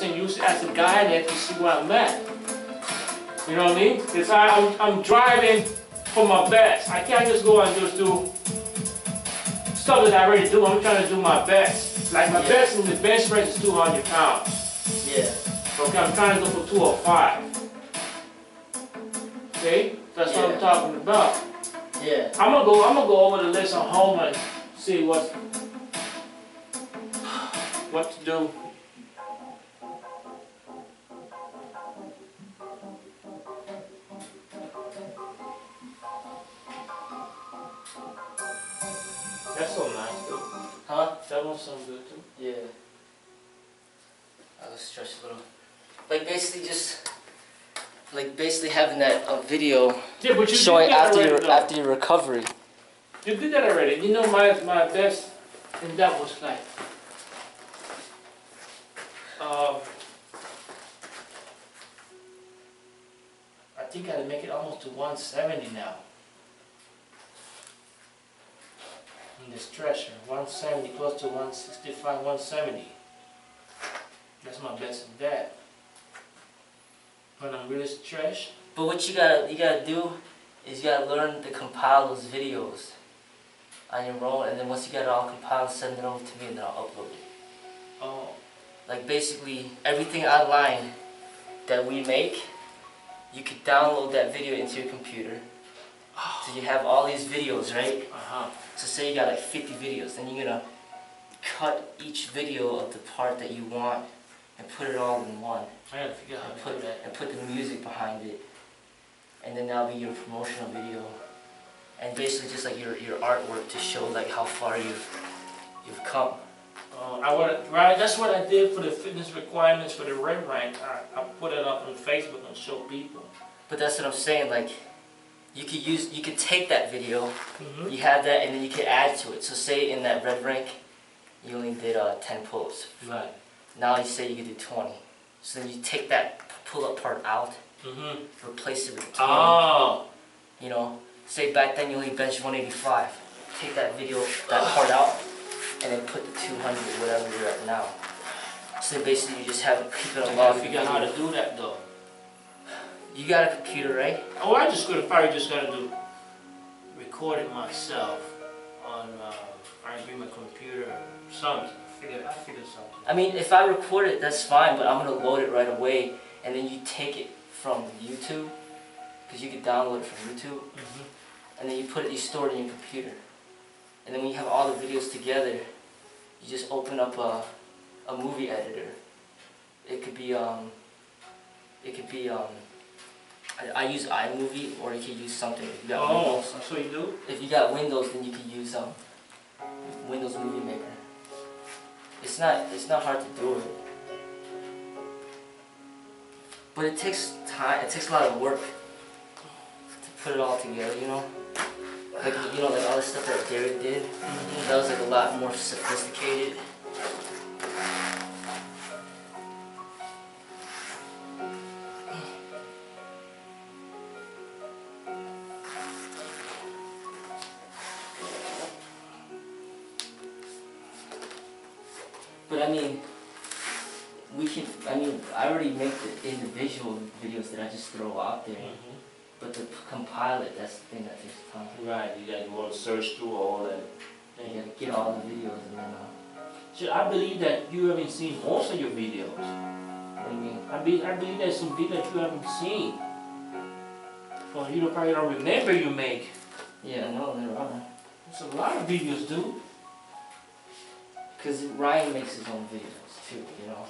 saying? Use it as a guide to see where I'm at. You know what I mean? Because I'm driving for my best. I can't just go and just do stuff that I already do. I'm trying to do my best. Like my best in the bench press is 200 pounds. Yeah. Okay, I'm trying to go for 205. Okay? That's what I'm talking about. Yeah. I'm gonna go over the list at home and see what to do. That's so nice too. Huh? That one sounds good too. Yeah. I'll stretch a little. Like basically having that video showing after your recovery. You did that already. You know my best and that was like I think I make it almost to 170 now. In the stretcher, 170 close to 165, 170. That's my best in that. When I'm really stretched. But what you gotta do is you gotta learn to compile those videos on your own, and then once you get it all compiled, send it over to me and then I'll upload it. Oh. Like basically everything online that we make, you could download that video into your computer. Oh. So you have all these videos, right? So say you got like 50 videos, then you're gonna cut each video of the part that you want and put it all in one. I gotta figure out how to do that. And put the music behind it. And then that'll be your promotional video. And basically just like your artwork to show like how far you've come. Right, that's what I did for the fitness requirements for the red rank. I put it up on Facebook and show people. But that's what I'm saying, like you could take that video, you have that, and then you could add to it. So say in that red rank, you only did 10 pull-ups. Right. Now you say you could do 20. So then you take that pull-up part out, replace it with 20. Oh. You know, say back then you only bench 185. Take that video, that part out, and then put the 200, whatever you're at now. So basically you just have to keep it alive. I gotta figure out how to do that though. You got a computer, right? Oh, I just probably just gotta do record it myself on I bring my computer or something. I figure something. I mean, if I record it, that's fine, but I'm gonna load it right away, and then you take it from YouTube, because you can download it from YouTube, and then you store it in your computer, and then when you have all the videos together, you just open up a movie editor. It could be I use iMovie, or you could use something. If you got Windows. That's what you do? If you got Windows, then you could use Windows Movie Maker. It's not hard to do it, but it takes time. It takes a lot of work to put it all together. You know, like like all the stuff that Derek did. That was like a lot more sophisticated. But I mean, I already make the individual videos that I just throw out there. But to compile it, that's the thing that takes time. Right, you gotta go and search through all that. You gotta get all the videos and then So I believe that you haven't seen most of your videos. What do you mean? I believe there's some videos you haven't seen. Well, you probably don't remember you make. Yeah, no, there are. There's a lot of videos, dude. Because Ryan makes his own videos too, you know.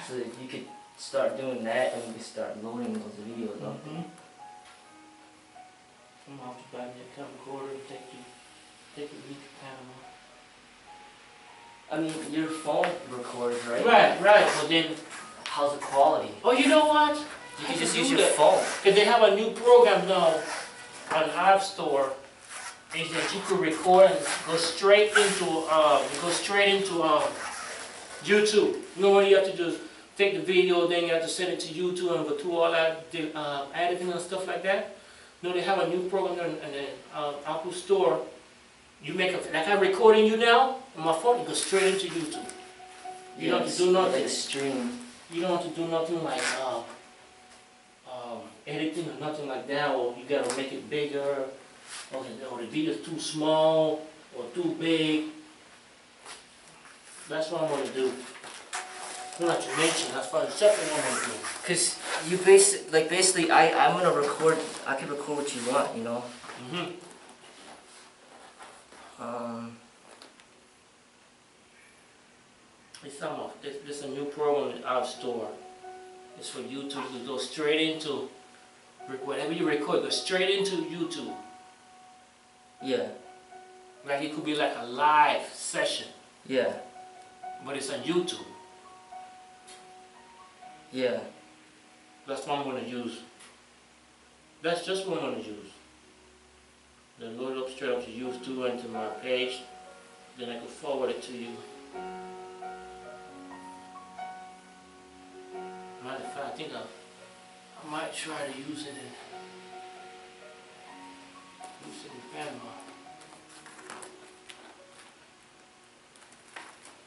So that you could start doing that, and you could start loading those videos up. I'm gonna have to buy me a camcorder and take it with Panama. I mean, your phone records, right? Right. But then, how's the quality? Oh, you know what? You can just use your phone. Because they have a new program now on App Store. Is that you could record and go straight into YouTube. You know what you have to do is take the video, then you have to send it to YouTube and go through all that editing and stuff like that. You know, they have a new program in the Apple Store. You make like I'm recording you now on my phone, it goes straight into YouTube. You don't have to do nothing. Like stream. you don't want to do nothing like editing or nothing like that, or you gotta make it bigger, or the video's too small or too big. That's what I'm gonna do. Well, like you mentioned, that's probably something I'm gonna do. Cause you basically, I'm gonna record. I can record what you want, you know. It's a new program in our store. It's for YouTube. You go straight into whatever you record. Go straight into YouTube. Yeah. Like it could be like a live session. Yeah. But it's on YouTube. Yeah. That's what I'm gonna use. That's just what I'm gonna use. Then load it up straight up to YouTube into my page. Then I can forward it to you. Matter of fact, I think I might try to use it in Panama.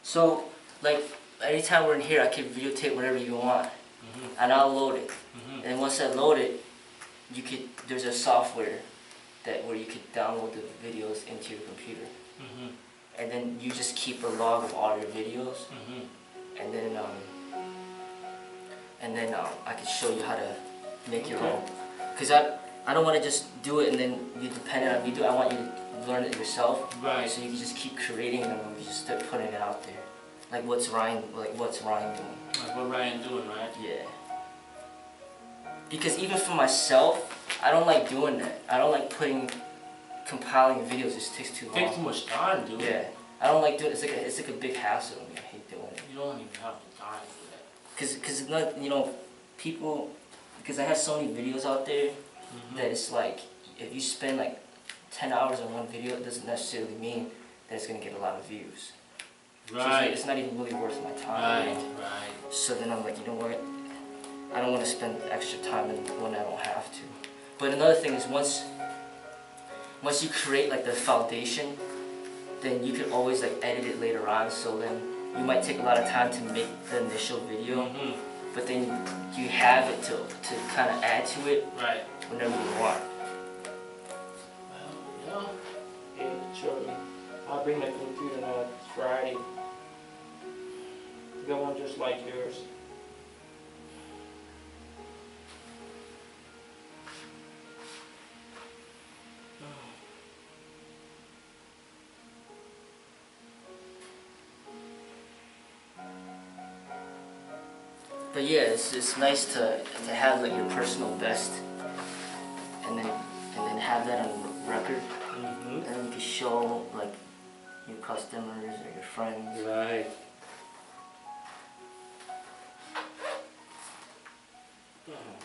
So, like, anytime we're in here, I can videotape whatever you want, and I'll load it. And once I load it, there's a software where you could download the videos into your computer, and then you just keep a log of all your videos, and then I can show you how to make your own. Cause I don't want to just do it and then you depend on me. I want you to learn it yourself. Right. So you can just keep creating them and you just start putting it out there. Like what's Ryan doing? Like what Ryan doing, right? Yeah. Because even for myself, I don't like doing that. I don't like compiling videos. It just takes too long. It takes too much time, dude. Yeah. I don't like doing it. It's like a big hassle. I hate doing it. You don't even have the time for that. Cause not, you know, people. Because I have so many videos out there that it's like if you spend like 10 hours on one video, it doesn't necessarily mean that it's gonna get a lot of views. Right. So it's not even really worth my time. Right. You know? Right. So then I'm like, you know what? I don't want to spend extra time when I don't have to. But another thing is once you create like the foundation, then you can always like edit it later on. So then you might take a lot of time to make the initial video, but then you have it to kind of add to it whenever you want. Well, yeah, sure. I'll bring my computer now. It's Friday. Got one just like yours. But yeah, it's nice to have like your personal best, and then have that on record, and then you can show like your customers or your friends. Right.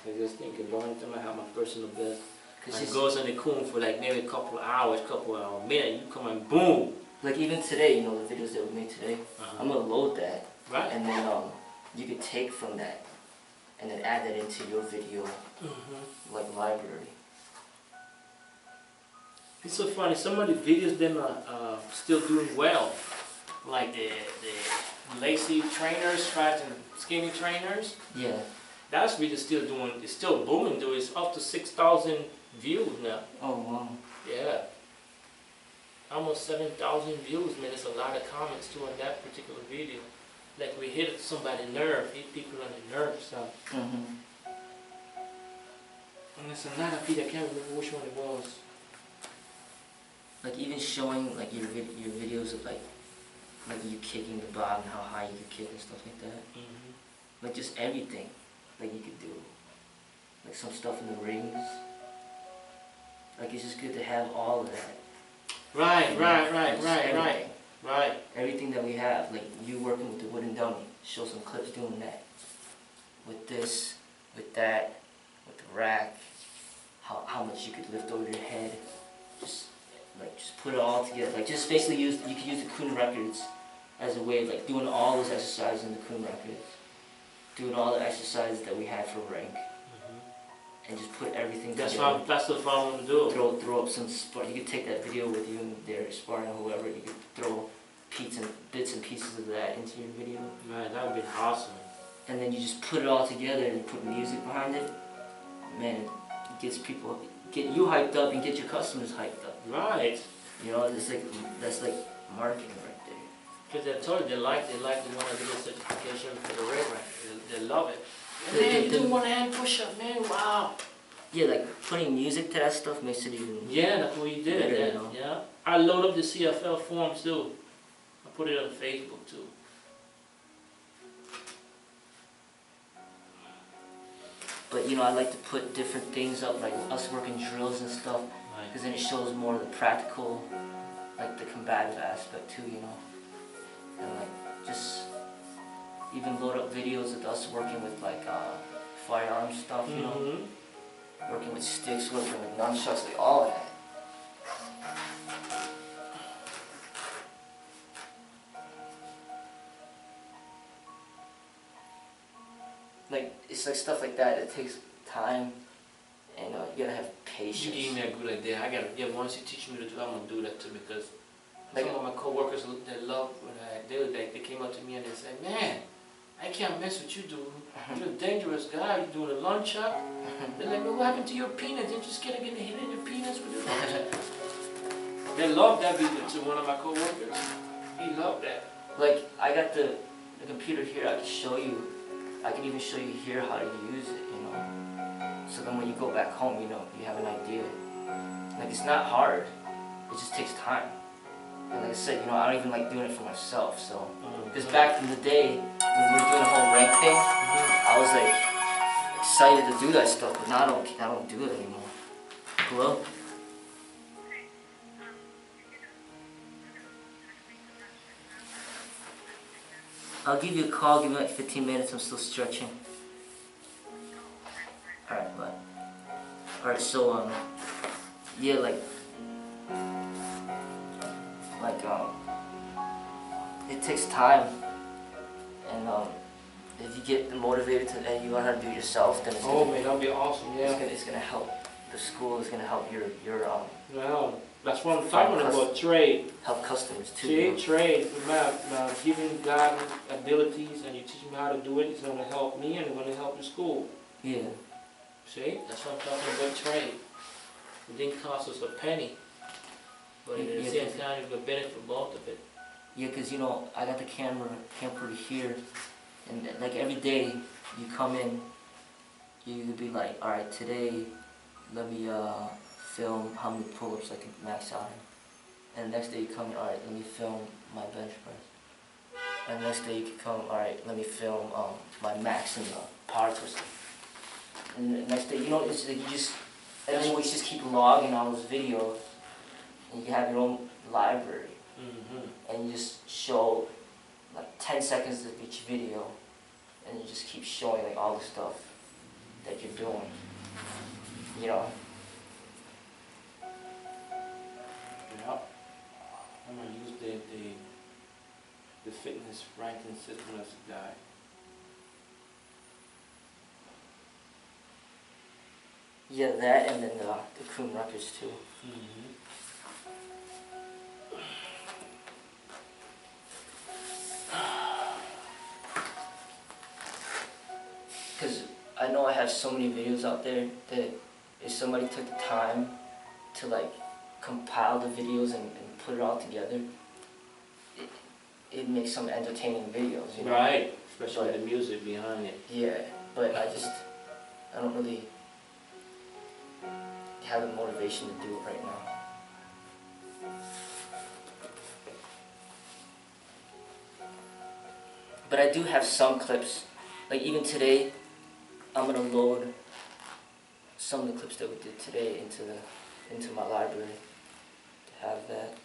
I just think the only time I have my personal best, because it goes on the coon for like maybe a couple of hours, minutes, you come and boom. Like even today, you know, the videos that we made today, I'm gonna load that, and then you could take from that, and then add that into your video, like library. It's so funny. Some of the videos them are still doing well, like the lacy trainers, fat and skinny trainers. Yeah. That's really still doing. It's still booming, though. It's up to 6,000 views now. Oh wow. Yeah. Almost 7,000 views, man. There's a lot of comments too on that particular video. Like we hit somebody's nerve, hit people on the nerve or something. And there's another video, I can't remember which one it was. Like even showing like your videos of like you kicking the ball and how high you can kick and stuff like that. Like just everything, like you could do. Like some stuff in the rings. Like it's just good to have all of that. Right. Everything that we have, like you working with the wooden dummy, show some clips doing that. With this, with that, with the rack, how much you could lift over your head. Just put it all together. Like just basically you could use the Kun records as a way of like doing all those exercises in the Kun records. Doing all the exercises that we had for rank. And just put everything together. That's what I want to do. Throw up some spar. You could take that video with you and there sparring or whoever. You could throw bits and pieces of that into your video. Man, that would be awesome. and then you just put it all together and you put music behind it, man, it gets people, get you hyped up and get your customers hyped up. Right. You know, it's like, that's like marketing right there. Because I told you, they want to do the certification for the red right. They love it. The- Man, you the- do one hand push-up, man, wow. Yeah, like putting music to that stuff makes it even. Yeah, that's what you did. Better, Yeah, you know? yeah. I load up the CFL forms too. I put it on Facebook too. But you know, I like to put different things up, like us working drills and stuff, because then it shows more of the practical, like the combative aspect too, you know. And like just even load up videos of us working with like firearm stuff, you know, working with sticks, working with nunchucks, like all of that. Like it's like stuff like that. It takes time, and you gotta have patience. You gave me a good idea. Once you teach me to do, I'm gonna do that too, because Like, some of my coworkers, they love what I do. They came up to me and they said, "Man, I can't mess with you, dude. You're a dangerous guy. You're doing a lunch up." They're like, "Well, what happened to your penis? Didn't you just get hit in your penis with your lunch up?" They love that video too. One of my coworkers, he loved that. like I got the computer here. I can show you. I can even show you here how to use it. You know. So then when you go back home, you know, you have an idea. Like it's not hard. It just takes time. And like I said, you know, I don't even like doing it for myself. So, because back in the day when we were doing the whole rank thing, I was like excited to do that stuff, but now I don't do it anymore. Hello? I'll give you a call. Give me like 15 minutes. I'm still stretching. All right, bye. All right, so yeah, like it takes time, and if you get motivated to and you learn how to do it yourself, then it's Man, that'll be awesome. Yeah. it's gonna help the school. It's gonna help your Well, that's what I'm talking about. Trade. help customers too. See, trade. Now, giving God abilities and you teach me how to do it, it's going to help me and it's going to help the school. Yeah. See, that's what I'm talking about. Trade. It didn't cost us a penny, but at the same time, it's a benefit for both of it. Yeah, because you know, I got the camcorder here, and like every day you come in, you could be like, all right, today, let me film how many pull-ups I can max out. And the next day you come in, all right, let me film my bench press. And the next day you can come, all right, let me film my max and power twister. And the next day, you know, it's like you just, and then we just keep logging all those videos, and you can have your own library. And you just show like 10 seconds of each video, and you just keep showing like all the stuff that you're doing, you know. Yeah. I'm going to use the fitness ranking system as a guide. Yeah, that and then the Kuhn records too. Because I know I have so many videos out there that if somebody took the time to like compile the videos and put it all together, it makes some entertaining videos, you know? Right, especially the music behind it. Yeah, but I don't really have the motivation to do it right now. But I do have some clips, like even today, I'm gonna load some of the clips that we did today into my library to have that.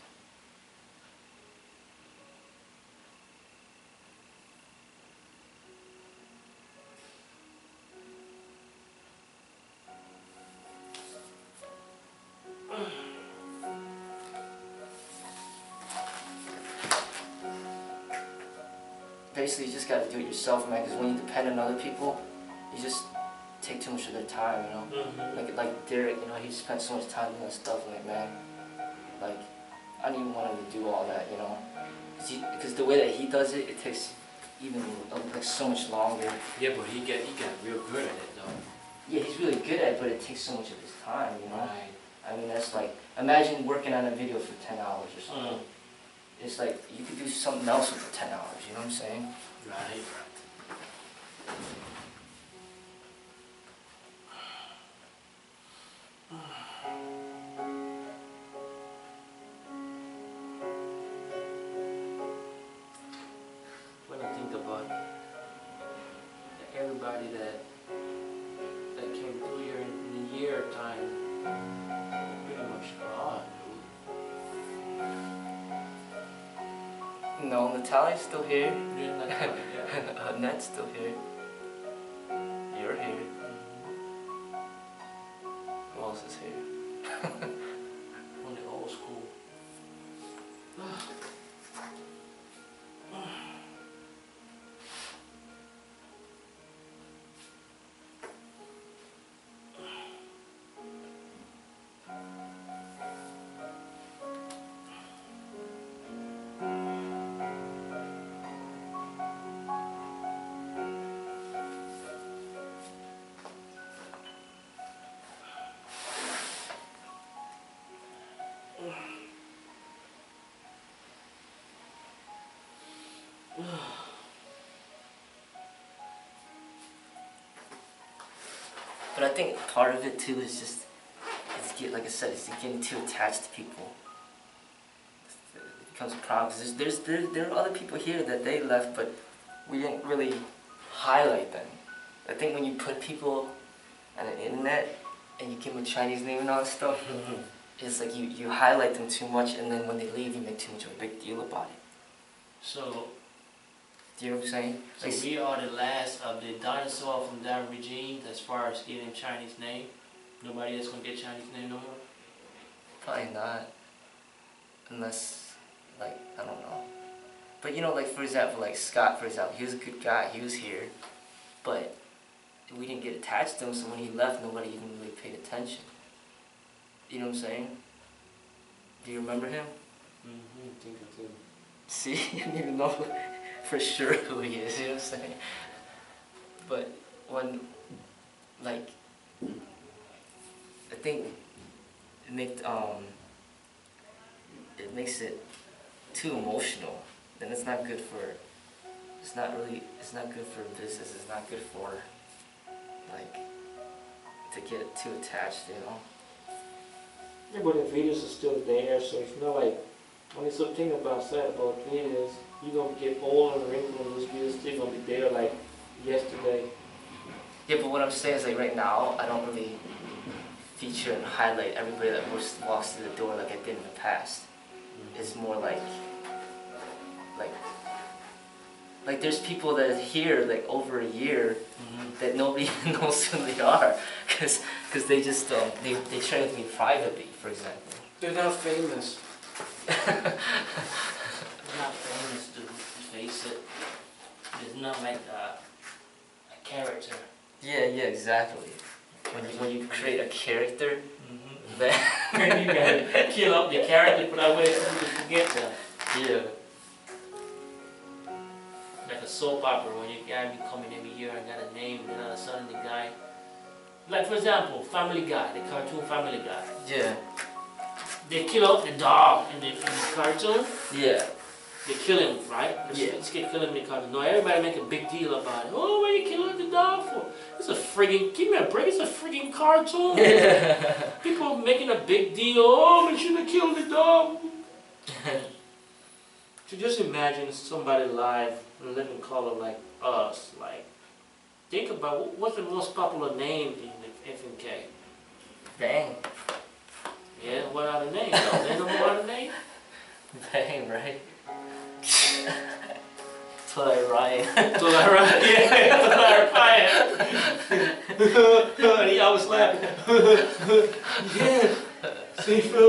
Basically, you just gotta do it yourself, man, because when you depend on other people, you just take too much of their time, you know? Like Derek, you know, he spent so much time doing stuff, like, man, like, I don't even want him to do all that, you know? Because the way that he does it, it takes even like so much longer. Yeah, but he got real good at it though. Yeah, he's really good at it, but it takes so much of his time, you know? Right. I mean, that's like, imagine working on a video for 10 hours or something. It's like, you could do something else for 10 hours, you know what I'm saying? Right. When I think about everybody that came through here in a year time, pretty much gone, dude. No, Natalia's still here. Yeah, not gone, yeah. Annette's still here. You're here. Who else is here? From the old school. But I think part of it too is just, like I said, it's getting too attached to people. It becomes a problem. There are other people here that they left, but we didn't really highlight them. I think when you put people on the internet and you give them a Chinese name and all that stuff, it's like you highlight them too much, and then when they leave, you make too much of a big deal about it. So, Do you know what I'm saying? so we are the last of the dinosaur from that regime as far as getting Chinese name. Nobody else gonna get Chinese name no more? Probably not. Unless, like, I don't know. But you know, like, for example, like Scott, for example, he was a good guy, he was here, but we didn't get attached to him, so when he left, nobody even really paid attention. You know what I'm saying? Do you remember him? Mm-hmm, I think I do. See, you don't even know for sure who he is, you know what I'm saying? But when, like, I think it makes it too emotional. Then it's not good for, it's not good for business, it's not good for, like, to get too attached, you know? Yeah, but the videos are still there, so it's not like, only something about sad about videos, you're gonna get old and wrinkled and those videos still gonna be there like yesterday. Yeah, but what I'm saying is, like, right now, I don't really feature and highlight everybody that walks through the door like I did in the past. It's more like there's people that are here like over a year that nobody even knows who they are, because they just they train with me privately, for example. They're not famous. They're not famous, to face it. There's not like a character. Yeah, exactly. When you create a character, then you gotta kill off the character, but I wait for you to forget them. Yeah. Like a soap opera, when you guy be coming every year and got a name, and then all of a sudden the guy, like for example, Family Guy, the cartoon Family Guy. Yeah. They kill off the dog in the cartoon. Yeah. They kill him, right? Yeah. Let's get kill him in the cartoon. No, everybody make a big deal about it. Oh, what are you killing the dog for? It's a friggin', give me a break, it's a friggin' cartoon. Yeah. People making a big deal, oh, we shouldn't have killed the dog. To just imagine somebody live, in living color like us, like, think about what's the most popular name in the FNK? Bang. Yeah, what are the names though? They know more other names? Bang, right? Tolai Ryan. Tolai Ryan, yeah, Tolai Ryan. And he always laughing. Yeah, Sifu.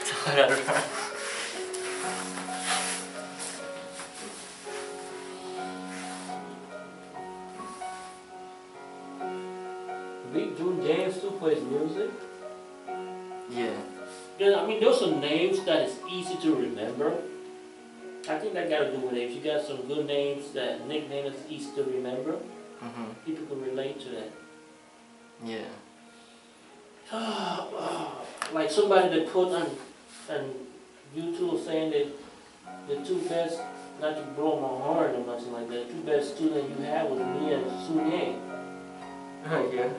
Tolai Ryan. Big June James too plays music. Yeah. Yeah, I mean, those are names that is easy to remember. I think that got to do with it. If you got some good names, that nickname is easy to remember, people can relate to that. Yeah. Like somebody that put on YouTube saying that the two best, not to blow my horn or nothing like that, the two best students you had was me and Sun Yang. Yeah.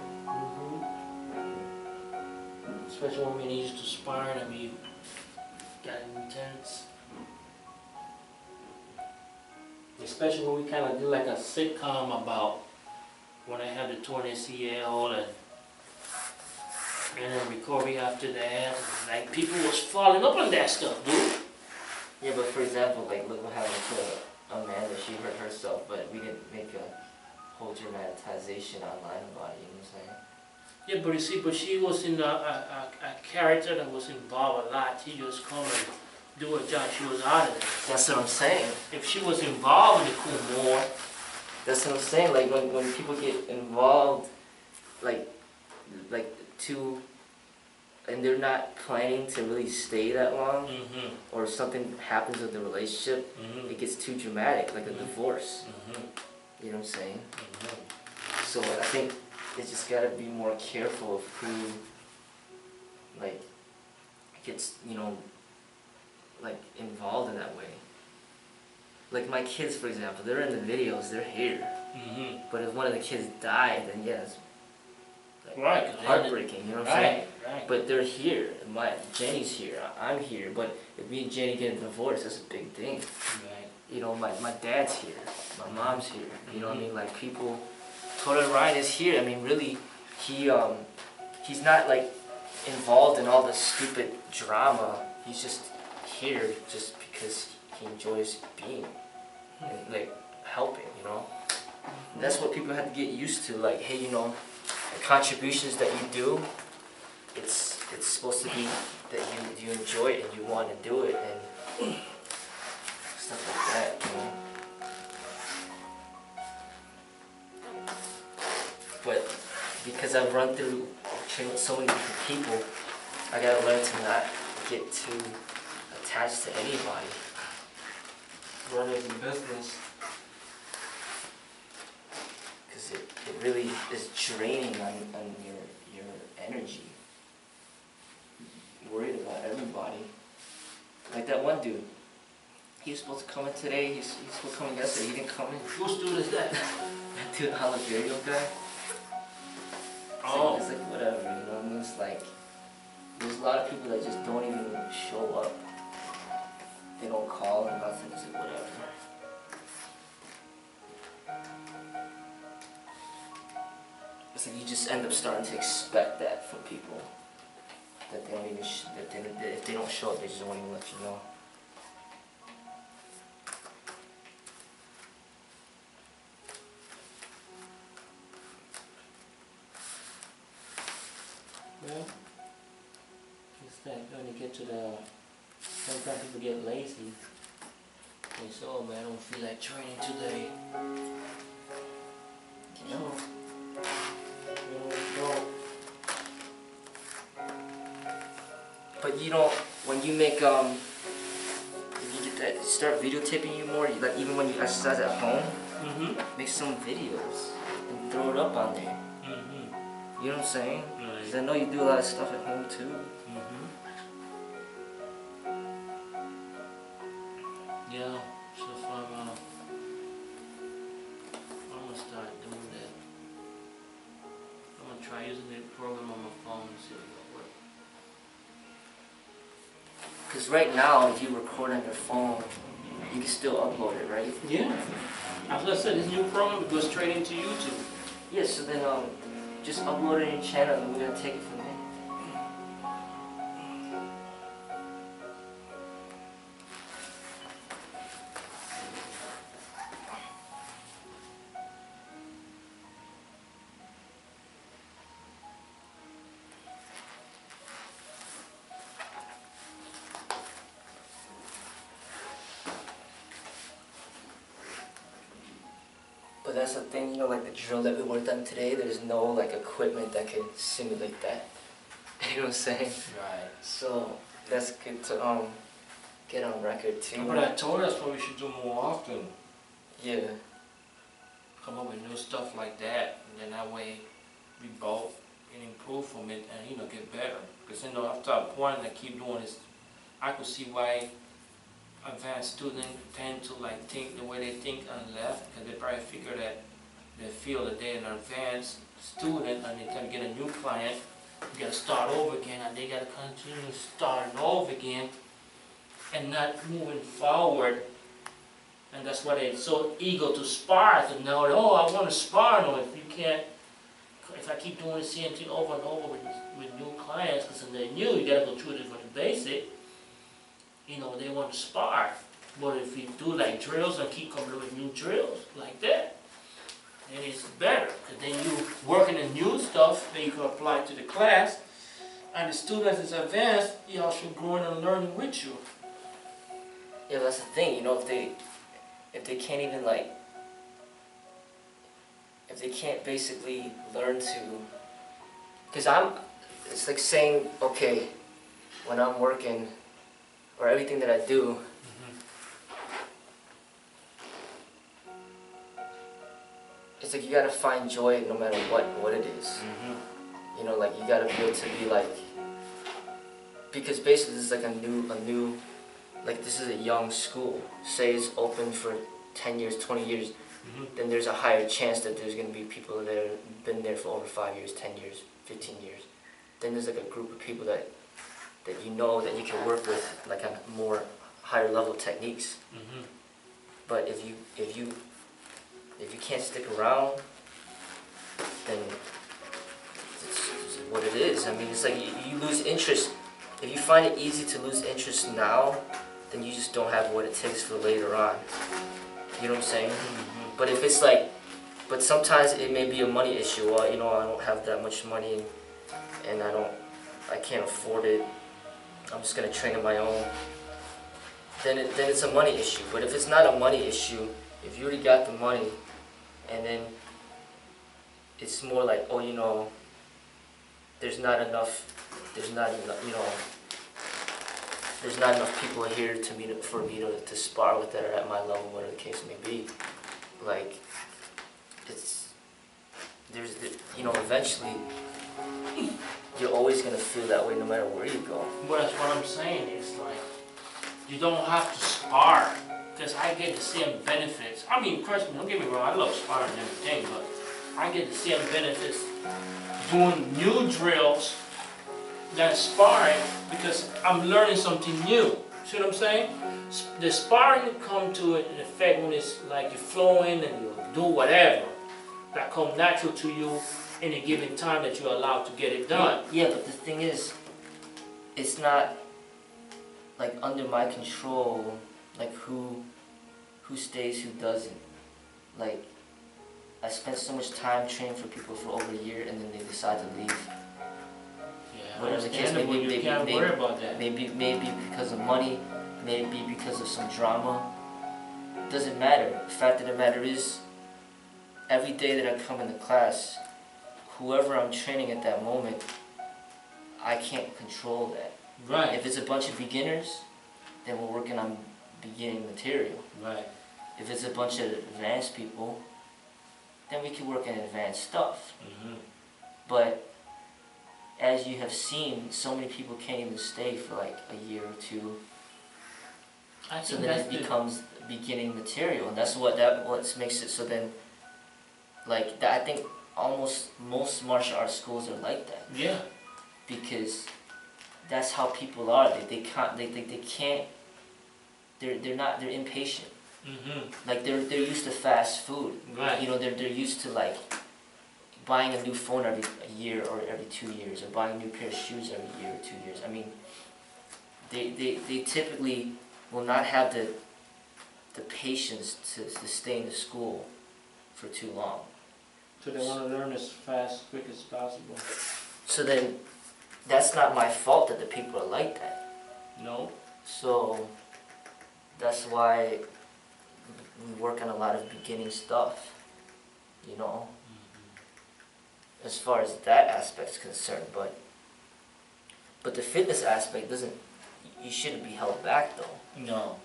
Especially when we used to spar and we got intense. Especially when we kind of did like a sitcom about when I had the torn ACL and then recovery after that. Like people was falling up on that stuff, dude. Yeah, but for example, like look what happened to Amanda. She hurt herself, but we didn't make a whole dramatization online about it. You know what I'm saying? Yeah, but you see, but she was in a character that was involved a lot. She just come and do her job. She was out of there. That's what I'm saying. If she was involved in the cool more. That's what I'm saying. Like when people get involved, like to, and they're not planning to really stay that long, or something happens with the relationship, it gets too dramatic, like a divorce. You know what I'm saying? So I think they just gotta be more careful of who, like, gets, you know, like involved in that way. Like my kids, for example, they're in the videos, they're here. But if one of the kids died, then yeah, it's like heartbreaking, you know what I'm saying? Right. But they're here. Jenny's here, I'm here. But if me and Jenny get a divorce, that's a big thing. Right. You know, my dad's here, my mom's here. You know what I mean? Like people, Total Ryan is here. I mean, really, he's not like involved in all the stupid drama. He's just here just because he enjoys being and like helping, you know. And that's what people have to get used to. Like, hey, you know, the contributions that you do, it's supposed to be that you enjoy it and you want to do it and stuff like that, you know. But because I've run through training with so many different people, I gotta learn to not get too attached to anybody. Running a business, because it really is draining on your energy. You're worried about everybody. Like that one dude. He was supposed to come in today. He's supposed to come in yesterday. He didn't come in. Whose dude is that? That dude, Oliverio guy. It's like whatever, you know. I mean, it's like there's a lot of people that just don't even show up. They don't call or nothing. It's like whatever. It's like you just end up starting to expect that from people. That they don't even that if they don't show up, they just won't even let you know. Well, it's that when you get to the, sometimes people get lazy. They say, oh man, I don't feel like training today. You know, But you know, when you make if you get that, start videotaping you more. Like even when you exercise at home, make some videos and throw it up on there. You know what I'm saying? Because I know you do a lot of stuff at home too. Yeah, so if I'm gonna start doing that. I'm gonna try using the program on my phone and see if it'll work. Because right now, if you record on your phone, you can still upload it, right? Yeah. As I said, this new program goes straight into YouTube. Yeah, so then just upload it in your channel and we're gonna take it from there. But that's the thing, you know, like the drill that we worked on today, there's no like equipment that can simulate that. You know what I'm saying? Right. So that's good to get on record too. But I told you that's what we should do more often. Yeah. Come up with new stuff like that, and then that way we both can improve from it and, you know, get better. Because, you know, after a point I keep doing this, I could see why advanced students tend to like think the way they think on left, because they probably figure that they feel that they're an advanced student and they try to get a new client, you gotta start over again, and they gotta continue starting over again and not moving forward. And that's why they're so eager to spar, to know that, oh, I want to spar. No, if you can't, if I keep doing the same thing over and over with new clients, because they're new, you gotta go through it for the basic. You know, they want to spar. But if you do like drills and keep coming up with new drills like that, then it's better. Because then you working in new stuff that you can apply to the class, and the student is advanced, he also growing and learning with you. Yeah, that's the thing, you know, if they can't even like, if they can't basically learn to, because it's like saying, okay, when I'm working, or everything that I do, it's like you gotta find joy no matter what it is. You know, like you gotta be able to be like, because basically this is like a new, like this is a young school. Say it's open for 10 years, 20 years, then there's a higher chance that there's gonna be people that have been there for over 5 years, 10 years, 15 years. Then there's like a group of people that you know that you can work with, like on more higher level techniques. But if you can't stick around, then it's what it is. I mean, it's like you lose interest. If you find it easy to lose interest now, then you just don't have what it takes for later on. You know what I'm saying? But if it's like, but sometimes it may be a money issue. Well, you know, I don't have that much money, and I can't afford it. I'm just gonna train on my own. Then it's a money issue. But if it's not a money issue, if you already got the money, and then it's more like, oh, you know, there's not enough, you know, there's not enough people here for me to spar with that are at my level, whatever the case may be. Like, you know, eventually, you're always gonna feel that way no matter where you go. But that's what I'm saying. It's like, you don't have to spar, because I get the same benefits. I mean, personally, don't get me wrong, I love sparring and everything, but I get the same benefits doing new drills than sparring, because I'm learning something new. See what I'm saying? The sparring come to an effect when it's like you're flowing and you do whatever that come natural to you in a given time that you're allowed to get it done. Yeah, but the thing is, it's not like under my control, like who stays, who doesn't. Like, I spent so much time training for people for over a year, and then they decide to leave. Yeah, whatever the case may be, you can't worry about that. Maybe because of money, maybe because of some drama. Doesn't matter. The fact of the matter is, every day that I come into class, whoever I'm training at that moment, I can't control that. Right. If it's a bunch of beginners, then we're working on beginning material. Right. If it's a bunch of advanced people, then we can work on advanced stuff. But as you have seen, so many people can't even stay for like a year or two. So then it becomes beginning material, and that's what makes it so then, like that. I think almost most martial arts schools are like that. Yeah. Because that's how people are. They can't. They're impatient. Like they're used to fast food. Right. You know, they're used to like buying a new phone every year or every 2 years, or buying a new pair of shoes every year or 2 years. I mean, they typically will not have the patience to stay in the school for too long. So they want to learn as fast, quick as possible. So then, that's not my fault that the people are like that. No. So that's why we work on a lot of beginning stuff, you know, as far as that aspect's concerned. But the fitness aspect doesn't you shouldn't be held back though. No.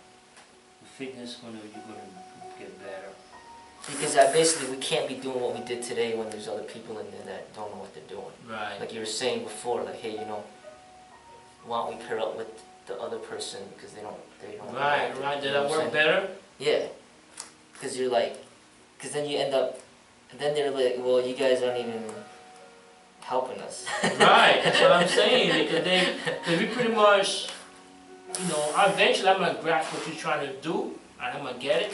The fitness, you're gonna get better. Because basically we can't be doing what we did today when there's other people in there that don't know what they're doing. Right. Like you were saying before, like, hey, you know, why don't we pair up with the other person because they don't. Right. Did that work better? Yeah. Because you're like, because then you end up, and then they're like, well, you guys aren't even helping us. Right. That's what I'm saying. Because we pretty much, you know, eventually I'm gonna grasp what you're trying to do, and I'm gonna get it.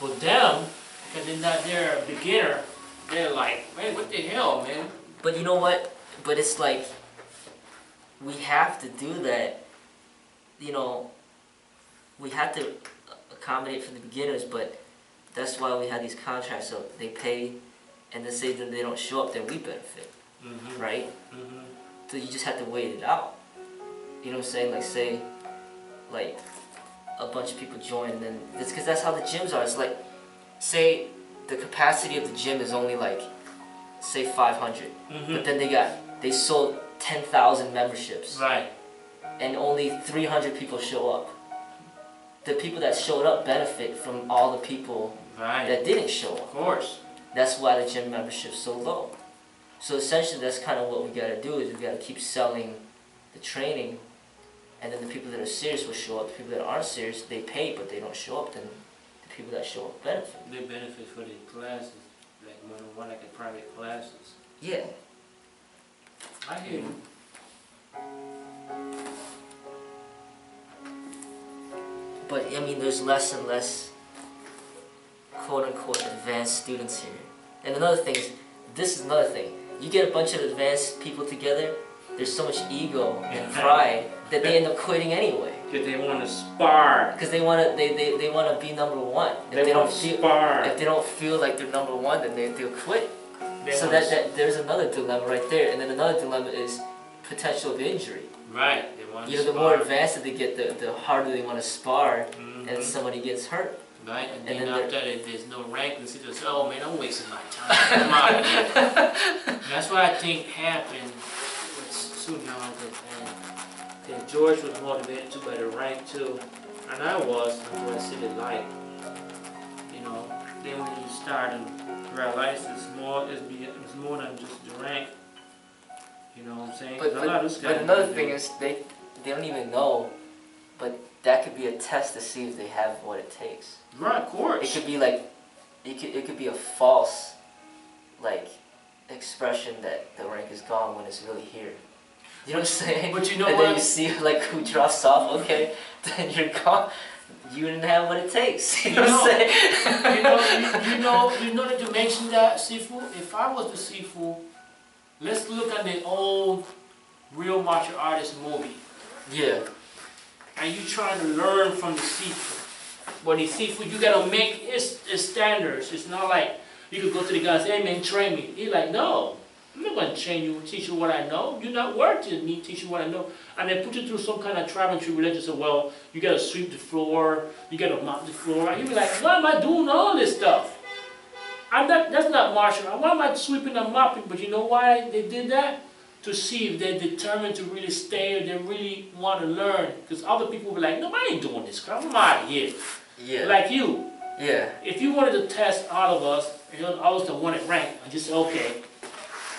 But them, because they're a beginner, they're like, man, what the hell, man? But you know what? But it's like, we have to do that. You know, we have to accommodate for the beginners, but that's why we have these contracts. So they pay, and then say that they don't show up, then we benefit, right? So you just have to wait it out. You know what I'm saying? Like, say, like, a bunch of people join, and then it's because that's how the gyms are. It's like, say the capacity of the gym is only like, say 500, but then they sold 10,000 memberships, right? And only 300 people show up. The people that showed up benefit from all the people that didn't show up. Of course. That's why the gym membership's so low. So essentially, that's kind of what we got to do, is we got to keep selling the training, and then the people that are serious will show up. The people that aren't serious, they pay, but they don't show up. Then the people that show up benefit. They benefit for the classes, like one-on-one, like the private classes. Yeah. I hear you. But I mean, there's less and less quote-unquote advanced students here. And another thing is, this is another thing. You get a bunch of advanced people together, there's so much ego and pride that they end up quitting anyway. Because they want to spar. Because they want to they want to be number one. If they want to spar. If they don't feel like they're number one, then they'll quit. So there's another dilemma right there. And then another dilemma is potential of injury. Right. They want to You know, the more advanced that they get, the harder they want to spar, and somebody gets hurt. Right, and then after that, there's no rank, and they say, oh man, I'm wasting my time. I'm out of here. That's what I think happened with Sudan, and George was motivated too by the rank too, and I was until I see the light. You know, then when you start and realize it's more than just the rank. You know what I'm saying? But another thing is they don't even know, but that could be a test to see if they have what it takes. Right, of course. It could be like, it could be a false, like, expression that the rank is gone when it's really here. You know what I'm saying? But you know and what? then you see like who drops off. Okay, then you're gone. You didn't have what it takes. You know what I'm saying? you know that you mentioned that, Sifu. If I was the Sifu, let's look at the old real martial artist movie. Yeah. And you trying to learn from the Sifu. But the Sifu, you gotta make his standards. It's not like you could go to the guy and say, hey man, train me. He's like, no, I'm not gonna train you, teach you what I know. You're not worth it, me teach you what I know. And they put you through some kind of trial and tribulation. So, well, you gotta sweep the floor, you gotta mop the floor. And you be like, why am I doing all this stuff? That's not martial art. Why am I sweeping and mopping? But you know why they did that? To see if they're determined to really stay or they really want to learn. Because other people will be like, no, I ain't doing this crap. I'm out of here. Yeah. Like you. Yeah. If you wanted to test all of us, and I was the one at rank, and just say, okay,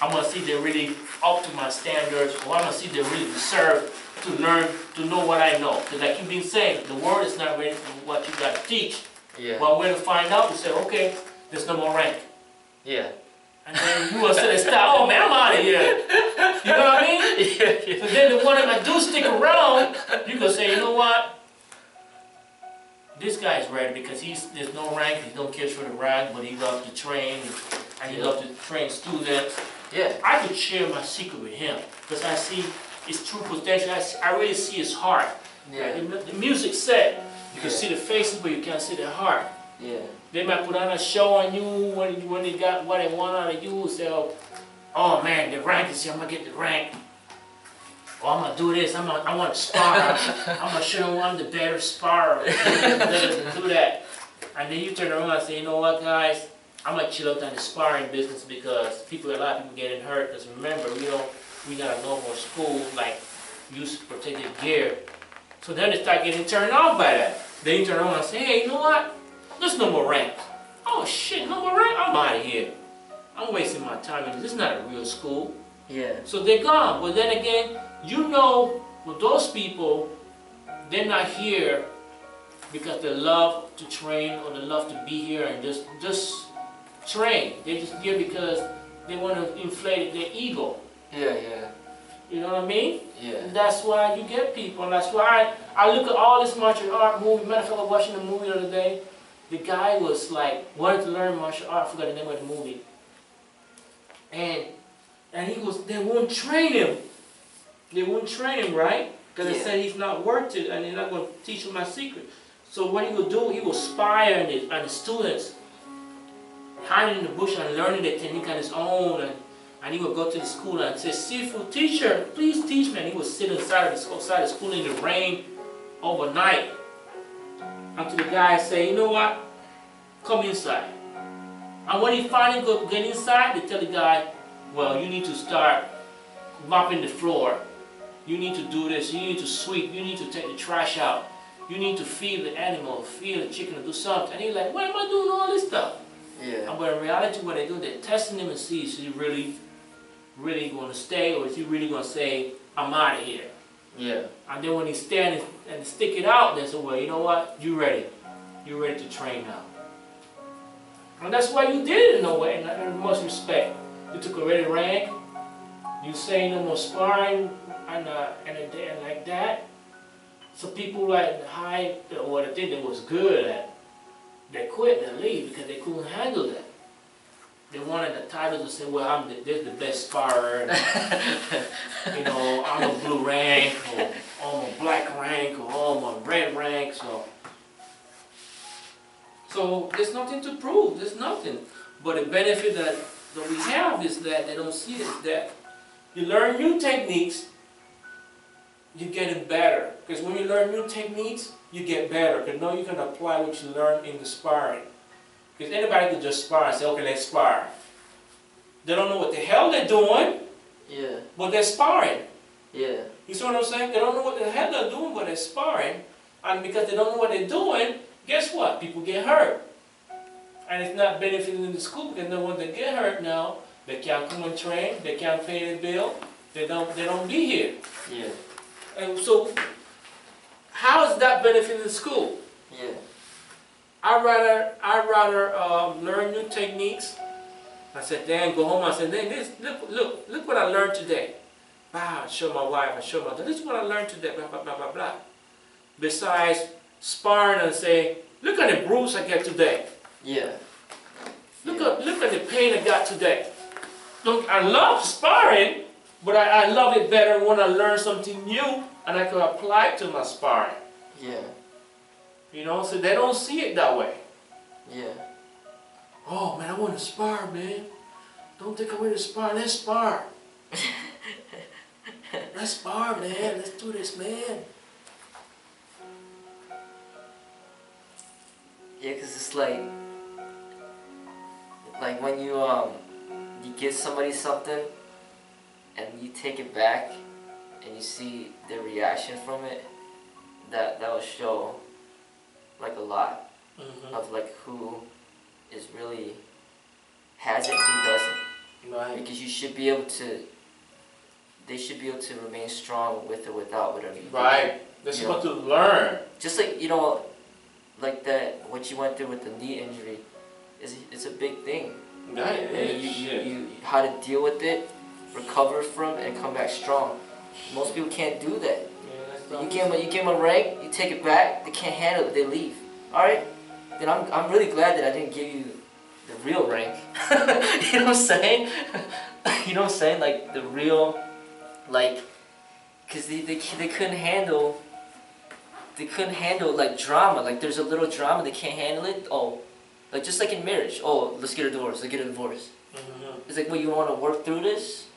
I'm going to see if they're really up to my standards, or I'm going to see if they really deserve to learn, to know what I know. Because like you've been saying, the word is not ready for what you got to teach. Yeah. But when you find out, you say, okay, there's no more rank. Yeah. And then you will say, stop, oh man, I'm out of here. You know what I mean? Yeah. So then the one that do stick around, you can say, you know what? This guy is ready because there's no rank, he don't care for the rank, but he loves to train, and he loves to train students. Yeah. I could share my secret with him because I see his true potential. I really see his heart. Yeah. The music said, you can see the faces, but you can't see the heart. Yeah. They might put on a show on you when they got what they want out of you. Say, oh man, the rank is here, I'm gonna get the rank. Oh, I'm gonna do this. I want to spar. I'm gonna show them I'm the better sparrer. Do that, and then you turn around and say, you know what, guys? I'm gonna chill out on the sparring business because a lot of people getting hurt. Because remember, we got a normal school like use protective gear. So then they start getting turned off by that. Then you turn around and say, hey, you know what? There's no more rank. Oh shit, no more rank? I'm out of here. I'm wasting my time. This is not a real school. Yeah. So they're gone. But then again, you know, with those people, they're not here because they love to train or they love to be here and just train. They're just here because they want to inflate their ego. Yeah, yeah. You know what I mean? Yeah. And that's why you get people. And that's why I look at all this martial art movie. Matter of fact, I was watching a movie the other day. The guy was like, wanted to learn martial art. I forgot the name of the movie. And he was, they won't train him. They won't train him, right? Because they said he's not worth it and they're not going to teach him my secret. So what he will do, he will spy on the students, hiding in the bush and learning the technique on his own. And he would go to the school and say, Sifu, teacher, please teach me. And he would sit outside the school in the rain overnight. Until the guy say, you know what? Come inside. And when he finally get inside, they tell the guy, well, you need to start mopping the floor. You need to do this. You need to sweep. You need to take the trash out. You need to feed the animal, feed the chicken, or do something. And he's like, why am I doing all this stuff? Yeah. But in reality, what they do, they're testing him and see is he really going to stay, or is he really going to say, I'm out of here? Yeah. And then when he stand and stick it out, they say, well, you know what? You ready. You're ready to train now. And that's why you did it in a way, in most respect. You took a ready rank. You say no more sparring and like that. So people like the high, or the thing that was good at, they quit and leave because they couldn't handle that. They wanted the title to say, well, this the best sparrer. You know, I'm a blue rank, or I'm a black rank, or I'm a red rank. So there's nothing to prove. There's nothing. But the benefit that we have is that they don't see it, is that you learn new techniques, you're getting better. Because when you learn new techniques, you get better. Because now you can apply what you learn in the sparring. Because anybody can just spar and say, okay, let's spar. They don't know what the hell they're doing, Yeah. but they're sparring. Yeah. You see what I'm saying? They don't know what the hell they're doing, but they're sparring. And because they don't know what they're doing, guess what? People get hurt. And it's not benefiting the school because no one that get hurt now, they can't come and train, they can't pay the bill, they don't be here. Yeah. And so, how is that benefiting the school? Yeah. I'd rather learn new techniques. I said, then go home. I said, then look what I learned today. Wow, I show my wife, I show my daughter. This is what I learned today. Blah blah blah blah blah. Besides sparring and say, look at the bruise I get today. Yeah. Look at the pain I got today. Look, I love sparring, but I love it better when I learn something new and I can apply it to my sparring. Yeah. You know, so they don't see it that way. Yeah. Oh man, I want to spar, man. Don't take away the spar. Let's spar. Let's spar, man. Let's do this, man. Yeah, cause it's like when you give somebody something and you take it back and you see their reaction from it, that will show like a lot of like who is really has it and who doesn't. Right. Because you should be able to, they should be able to remain strong with or without whatever you do. Right. They're supposed to learn. Just like, you know, like that, what you went through with the knee injury, it's a big thing. Right. You how to deal with it, recover from, and come back strong. Most people can't do that. Yeah, you give them a rank, you take it back, they can't handle it, they leave. All right, then I'm really glad that I didn't give you the real rank. You know what I'm saying? You know what I'm saying? Like the real, like, cause they couldn't handle. They couldn't handle like drama. Like there's a little drama, they can't handle it. Oh, like just like in marriage. Oh, let's get a divorce. Let's get a divorce. It's like, well, you want to work through this?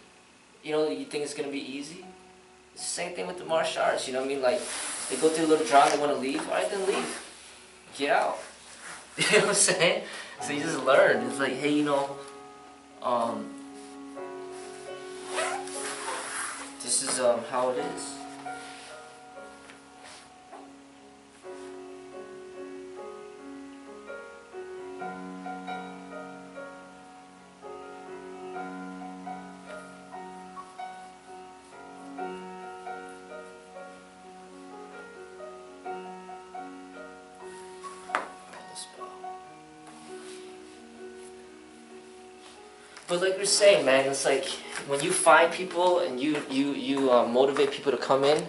You know, you think it's gonna be easy? It's the same thing with the martial arts. You know what I mean? Like they go through a little drama, they want to leave. All right, then leave. Get out. You know what I'm saying? So you just learn. It's like, hey, you know, this is how it is. But like you're saying, man, it's like when you find people and you motivate people to come in,